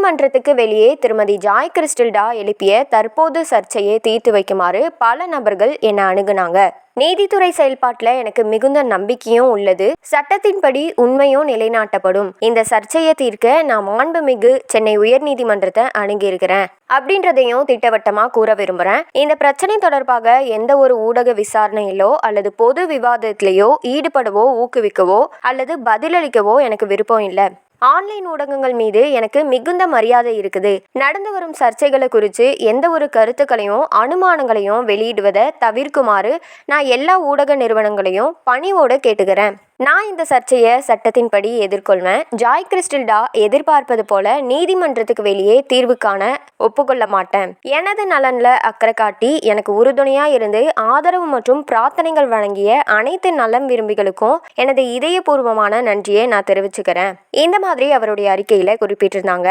நீதிமன்றத்துக்கு வெளியே திருமதி ஜாய் கிறிஸ்டில்டா எழுப்பிய தற்போது சர்ச்சையை தீர்த்து வைக்குமாறு பல நபர்கள் என்னை அணுகுனாங்க. நீதித்துறை செயல்பாட்டில் எனக்கு மிகுந்த நம்பிக்கையும் உள்ளது. சட்டத்தின்படி உண்மையும் நிலைநாட்டப்படும். இந்த சர்ச்சையை தீர்க்க நான் மாண்புமிகு சென்னை உயர்நீதிமன்றத்தை அணுகியிருக்கிறேன் அப்படின்றதையும் திட்டவட்டமா கூற விரும்புறேன். இந்த பிரச்சனை தொடர்பாக எந்த ஒரு ஊடக விசாரணையிலோ அல்லது பொது விவாதத்திலேயோ ஈடுபடவோ ஊக்குவிக்கவோ அல்லது பதிலளிக்கவோ எனக்கு விருப்பம் இல்லை. ஆன்லைன் ஊடகங்கள் மீது எனக்கு மிகுந்த மரியாதை இருக்குது. நடந்து வரும் சர்ச்சைகளை குறித்து எந்த ஒரு கருத்துக்களையும் அனுமானங்களையும் வெளியிடுவதை தவிர்க்குமாறு நான் எல்லா ஊடக நிறுவனங்களையும் பணிவோடு கேட்டுக்கிறேன். நான் இந்த சர்ச்சையை சட்டத்தின்படி எதிர்கொள்வேன். ஜாய் கிறிஸ்டில்டா எதிர்பார்ப்பது போல நீதிமன்றத்துக்கு வெளியே தீர்வு காண ஒப்புக்கொள்ள மாட்டேன். எனது நலன்ல அக்கறை காட்டி எனக்கு உறுதுணையா இருந்து ஆதரவு மற்றும் பிரார்த்தனைகள் வழங்கிய அனைத்து நலம் விரும்பிகளுக்கும் எனது இதயபூர்வமான நன்றியை நான் தெரிவிச்சுக்கிறேன். இந்த மாதிரி அவருடைய அறிக்கையில குறிப்பிட்டிருந்தாங்க.